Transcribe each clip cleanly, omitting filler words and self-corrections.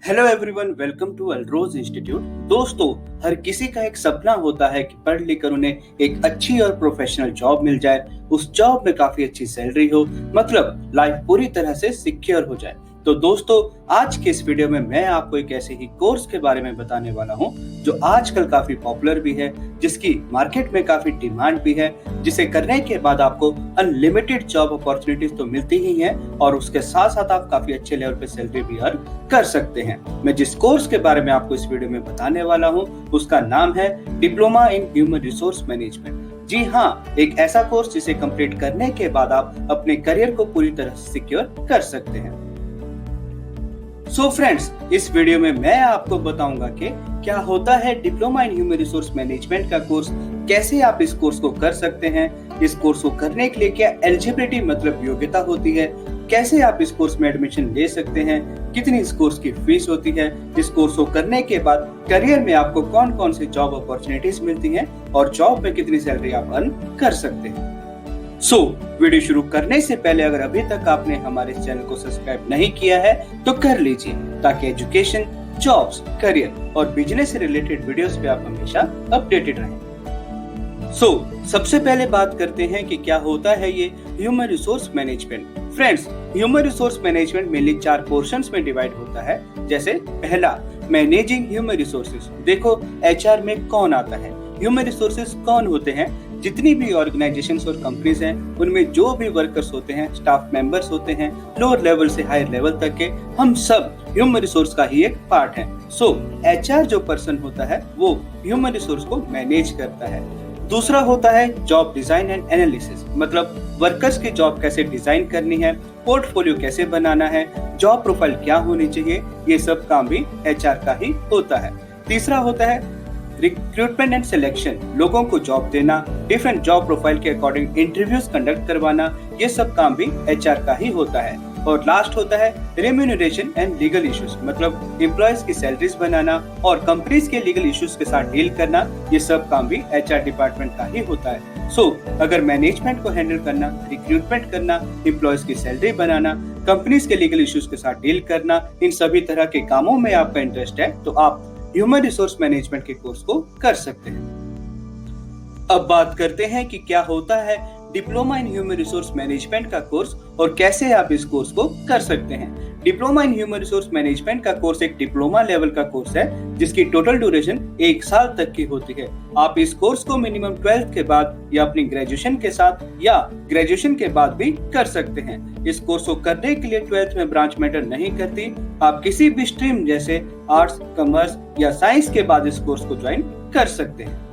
Hello everyone, welcome to अलरोज institute. दोस्तों, हर किसी का एक सपना होता है कि पढ़ लिख कर उन्हें एक अच्छी और प्रोफेशनल जॉब मिल जाए, उस जॉब में काफी अच्छी सैलरी हो, मतलब लाइफ पूरी तरह से सिक्योर हो जाए। तो दोस्तों, आज के इस वीडियो में मैं आपको एक ऐसे ही कोर्स के बारे में बताने वाला हूं जो आजकल काफी पॉपुलर भी है, जिसकी मार्केट में काफी डिमांड भी है, जिसे करने के बाद आपको अनलिमिटेड जॉब अपॉर्चुनिटीज तो मिलती ही हैं और उसके साथ साथ आप काफी अच्छे लेवल पे सैलरी भी अर्न कर सकते हैं। मैं जिस कोर्स के बारे में आपको इस वीडियो में बताने वाला हूं उसका नाम है diploma in human resource management. जी हाँ, एक ऐसा कोर्स जिसे कंप्लीट करने के बाद आप अपने करियर को पूरी तरह से सिक्योर कर सकते हैं। सो फ्रेंड्स, इस वीडियो में मैं आपको बताऊंगा कि क्या होता है diploma in human resource management का कोर्स, कैसे आप इस कोर्स को कर सकते हैं, इस कोर्स को करने के लिए क्या एलिजिबिलिटी मतलब योग्यता होती है, कैसे आप इस कोर्स में एडमिशन ले सकते हैं, कितनी इस कोर्स की फीस होती है, इस कोर्स को करने के बाद करियर में आपको कौन कौन सी जॉब अपॉर्चुनिटीज मिलती हैं और जॉब में कितनी सैलरी आप अर्न कर सकते हैं। वीडियो शुरू करने से पहले अगर अभी तक आपने हमारे चैनल को सब्सक्राइब नहीं किया है तो कर लीजिए, ताकि एजुकेशन, जॉब्स, करियर और बिजनेस से रिलेटेड वीडियोस पे आप हमेशा अपडेटेड रहें। सबसे पहले बात करते हैं कि क्या होता है ये human resource management. Friends, human resource management mainly 4 portions में डिवाइड होता है। जैसे पहला, मैनेजिंग ह्यूमन रिसोर्सेज। देखो, एचआर में कौन आता है, ह्यूमन रिसोर्सेज कौन होते हैं? जितनी भी ऑर्गेनाइजेशंस और कंपनीज हैं, उनमें जो भी वर्कर्स होते हैं, स्टाफ मेंबर्स होते हैं, लोअर लेवल से हायर लेवल तक के, हम सब ह्यूमन रिसोर्स का ही एक पार्ट है। एचआर जो पर्सन होता है वो ह्यूमन रिसोर्स को मैनेज करता है। दूसरा होता है जॉब डिजाइन एंड एनालिसिस, मतलब वर्कर्स की जॉब कैसे डिजाइन करनी है, पोर्टफोलियो कैसे बनाना है, जॉब प्रोफाइल क्या होनी चाहिए, ये सब काम भी एचआर का ही होता है। तीसरा होता है रिक्रूटमेंट एंड सिलेक्शन, लोगों को जॉब देना, डिफरेंट जॉब प्रोफाइल के अकॉर्डिंग इंटरव्यूज कंडक्ट करवाना, ये सब काम भी एचआर का ही होता है। और लास्ट होता है रेम्यूनरेशन एंड लीगल इश्यूज, मतलब एम्प्लॉयज की सैलरीज बनाना और कंपनीज के लीगल इश्यूज के साथ डील करना, ये सब काम भी एचआर डिपार्टमेंट का ही होता है। अगर मैनेजमेंट को हैंडल करना, रिक्रूटमेंट करना, एम्प्लॉयज की सैलरी बनाना, कंपनीज के लीगल इश्यूज के साथ डील करना, इन सभी तरह के कामों में आपका इंटरेस्ट है तो आप ह्यूमन रिसोर्स मैनेजमेंट के कोर्स को कर सकते हैं। अब बात करते हैं कि क्या होता है diploma in human resource management का कोर्स और कैसे आप इस कोर्स को कर सकते हैं। Diploma in human resource management का कोर्स एक डिप्लोमा लेवल का कोर्स है, जिसकी टोटल ड्यूरेशन 1 साल तक की होती है। आप इस कोर्स को मिनिमम 12th के बाद या अपनी ग्रेजुएशन के साथ या ग्रेजुएशन के बाद भी कर सकते हैं। इस कोर्स को करने के लिए 12th में ब्रांच मैटर नहीं करती, आप किसी भी स्ट्रीम जैसे आर्ट्स, कॉमर्स या साइंस के बाद इस कोर्स को ज्वाइन कर सकते हैं।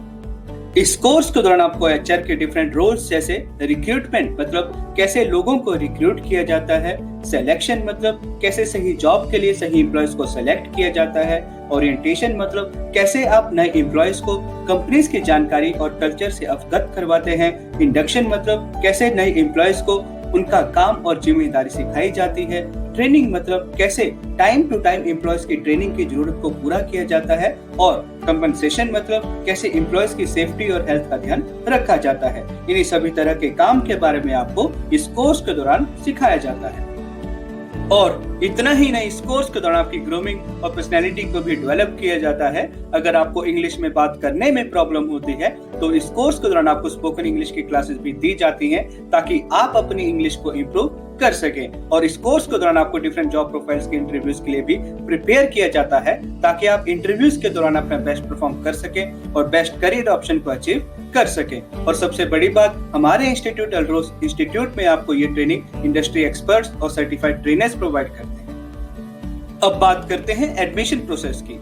इस कोर्स के दौरान आपको एचआर के डिफरेंट रोल्स जैसे रिक्रूटमेंट, मतलब कैसे लोगों को रिक्रूट किया जाता है, सिलेक्शन, मतलब कैसे सही जॉब के लिए सही एम्प्लॉयज को सिलेक्ट किया जाता है, ओरिएंटेशन, मतलब कैसे आप नए एम्प्लॉयज को कंपनीज की जानकारी और कल्चर से अवगत करवाते हैं, इंडक्शन, मतलब कैसे नए एम्प्लॉयज को उनका काम और जिम्मेदारी सिखाई जाती है, ट्रेनिंग, मतलब कैसे टाइम टू टाइम एम्प्लॉयज की ट्रेनिंग की जरूरत को पूरा किया जाता है, और कंपनसेशन, मतलब कैसे एम्प्लॉयज की सेफ्टी और हेल्थ का ध्यान रखा जाता है। इन्हीं सभी तरह के काम के बारे में आपको इस कोर्स के दौरान सिखाया जाता है। और इतना ही नहीं, इस कोर्स के दौरान आपकी ग्रूमिंग और पर्सनैलिटी को भी डेवलप किया जाता है। अगर आपको इंग्लिश में बात करने में प्रॉब्लम होती है तो इस कोर्स के दौरान आपको स्पोकन इंग्लिश की क्लासेस भी दी जाती हैं, ताकि आप अपनी इंग्लिश को इम्प्रूव कर सकें। और इस कोर्स के दौरान आपको डिफरेंट जॉब प्रोफाइल्स के इंटरव्यूज के लिए भी प्रिपेयर किया जाता है, ताकि आप इंटरव्यूज के दौरान अपना बेस्ट परफॉर्म कर सकें और बेस्ट करियर ऑप्शन को अचीव कर सकें। और सबसे बड़ी बात, हमारे इंस्टीट्यूट अलरोज इंस्टीट्यूट में आपको ये ट्रेनिंग इंडस्ट्री एक्सपर्ट्स और सर्टिफाइड ट्रेनर्स प्रोवाइड करते हैं। अब बात करते हैं एडमिशन प्रोसेस की।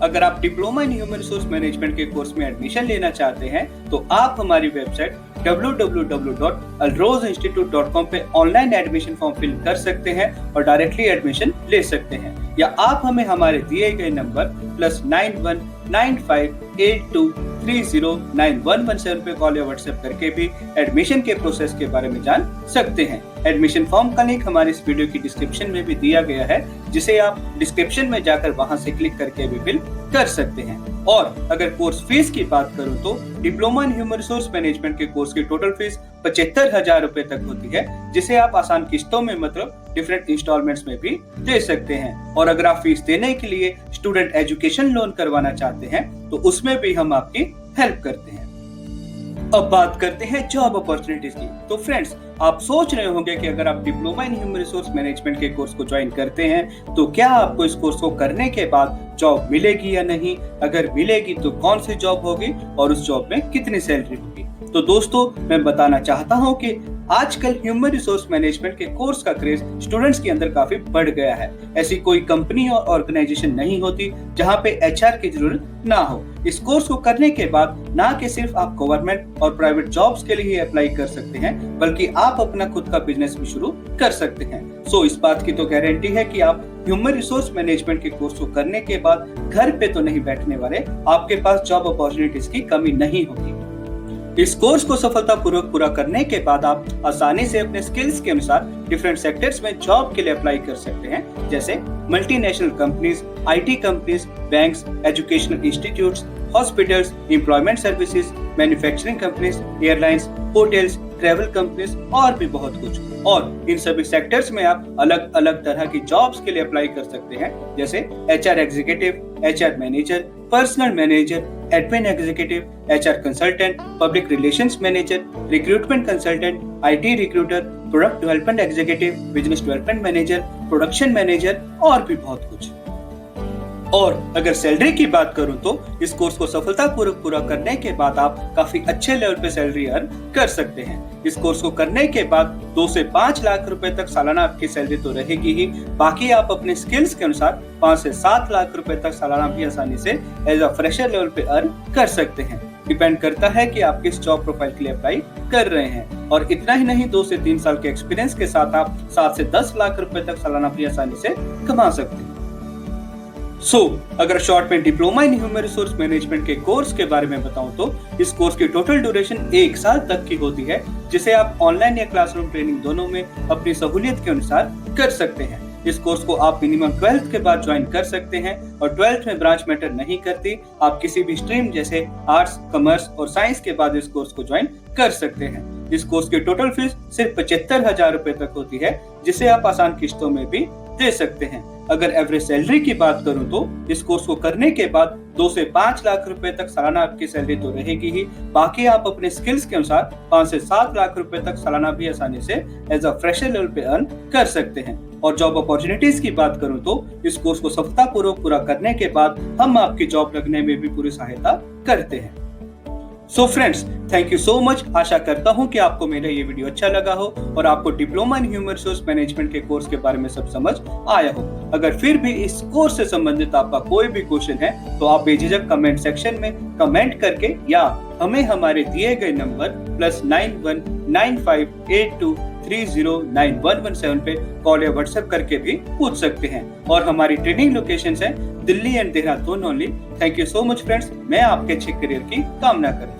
अगर आप diploma in human resource management के कोर्स में एडमिशन लेना चाहते हैं तो आप हमारी वेबसाइट www.alroseinstitute.com पे ऑनलाइन एडमिशन फॉर्म फिल कर सकते हैं और डायरेक्टली एडमिशन ले सकते हैं, या आप हमें हमारे दिए गए नंबर +919582309117 पे कॉल या व्हाट्सएप करके भी एडमिशन के प्रोसेस के बारे में जान सकते हैं। एडमिशन फॉर्म का लिंक हमारे इस वीडियो की डिस्क्रिप्शन में भी दिया गया है, जिसे आप डिस्क्रिप्शन में जाकर वहां से क्लिक करके भी फिल कर सकते हैं। और अगर कोर्स फीस की बात करूं तो diploma in human resource management के कोर्स की टोटल फीस 75,000 रुपए तक होती है, जिसे आप आसान किस्तों में मतलब डिफरेंट इंस्टॉलमेंट्स में भी दे सकते हैं। और अगर आप फीस देने के लिए स्टूडेंट एजुकेशन लोन करवाना चाहते हैं तो उसमें भी हम आपकी हेल्प करते हैं। अब बात करते हैं जॉब अपॉर्चुनिटीज की। तो फ्रेंड्स, आप सोच रहे होंगे कि अगर आप diploma in human resource management के कोर्स को ज्वाइन करते हैं तो क्या आपको इस कोर्स को करने के बाद जॉब मिलेगी या नहीं, अगर मिलेगी तो कौन सी जॉब होगी और उस जॉब में कितनी सैलरी होगी। तो दोस्तों, मैं बताना चाहता हूं कि आजकल ह्यूमन रिसोर्स मैनेजमेंट के कोर्स का क्रेज स्टूडेंट्स के अंदर काफी बढ़ गया है। ऐसी कोई कंपनी और ऑर्गेनाइजेशन नहीं होती जहां पे एचआर की जरूरत ना हो। इस कोर्स को करने के बाद ना कि सिर्फ आप गवर्नमेंट और प्राइवेट जॉब्स के लिए अप्लाई कर सकते हैं, बल्कि आप अपना खुद का बिजनेस भी शुरू कर सकते हैं। सो इस बात की तो गारंटी है कि आप ह्यूमन रिसोर्स मैनेजमेंट के कोर्स को करने के बाद घर पे तो नहीं बैठने वाले, आपके पास जॉब अपॉर्चुनिटीज की कमी नहीं होगी। इस कोर्स को सफलतापूर्वक पूरा करने के बाद आप आसानी से अपने स्किल्स के अनुसार डिफरेंट सेक्टर्स में जॉब के लिए अप्लाई कर सकते हैं, जैसे multinational companies, IT companies, banks, educational institutes, hospitals, employment services, manufacturing companies, airlines, hotels, travel companies और भी बहुत कुछ। और इन सभी सेक्टर्स में आप अलग अलग तरह की जॉब्स के लिए अप्लाई कर सकते हैं, जैसे HR executive, HR manager, personal manager, admin executive, HR consultant, public relations manager, recruitment consultant, IT recruiter, product development executive, business development manager, production manager और भी बहुत कुछ। और अगर सैलरी की बात करूं तो इस कोर्स को सफलतापूर्वक पूरा करने के बाद आप काफी अच्छे लेवल पे सैलरी अर्न कर सकते हैं। इस कोर्स को करने के बाद 2 से 5 लाख रुपए तक सालाना आपकी सैलरी तो रहेगी ही, बाकी आप अपने स्किल्स के अनुसार 5 से 7 लाख रुपए तक सालाना भी आसानी से एज अ फ्रेशर लेवल पे अर्न कर सकते हैं। डिपेंड करता है कि आप किस जॉब प्रोफाइल के लिए अप्लाई कर रहे हैं। और इतना ही नहीं, 2 से 3 साल के एक्सपीरियंस के साथ आप 7 से 10 लाख रुपए तक सालाना भी आसानी से कमा सकते हैं। अगर शॉर्ट में diploma in human resource management के कोर्स के बारे में बताऊं तो इस कोर्स की टोटल ड्यूरेशन 1 साल तक की होती है, जिसे आप ऑनलाइन या क्लासरूम ट्रेनिंग दोनों में अपनी सहूलियत के अनुसार कर सकते हैं। इस कोर्स को आप मिनिमम 12th के बाद ज्वाइन कर सकते हैं और 12th में ब्रांच मैटर नहीं करती। आप किसी भी स्ट्रीम जैसे आर्ट्स, कॉमर्स और साइंस के बाद इस कोर्स को ज्वाइन कर सकते हैं। इस कोर्स की टोटल फीस सिर्फ 75,000 रुपए तक होती है, जिसे आप आसान किस्तों में भी दे सकते हैं। अगर एवरेज सैलरी की बात करूं तो इस कोर्स को करने के बाद 2 से 5 लाख रुपए तक सालाना आपकी सैलरी तो रहेगी ही, बाकी आप अपने स्किल्स के अनुसार 5 से 7 लाख रुपए तक सालाना भी आसानी से एज अ फ्रेशर लेवल पे अर्न कर सकते हैं। और जॉब अपॉर्चुनिटीज की बात करूं तो इस कोर्स को सफलतापूर्वक पूरा करने के बाद हम आपकी जॉब लगने में भी पूरी सहायता करते हैं। So friends, thank you so much. आशा करता हूं कि आपको मेरा ये वीडियो अच्छा लगा हो और आपको diploma in human resource management के कोर्स के बारे में सब समझ आया हो। अगर फिर भी इस कोर्स से संबंधित आपका कोई भी क्वेश्चन है तो आप बेझिझक कमेंट सेक्शन में कमेंट करके या हमें हमारे दिए गए नंबर +919582309117 पे कॉल या व्हाट्सएप करके भी पूछ सकते हैं। और हमारी ट्रेनिंग लोकेशंस है Delhi and Dehradun only. Thank you so much friends, मैं आपके अच्छे करियर की कामना करता हूँ।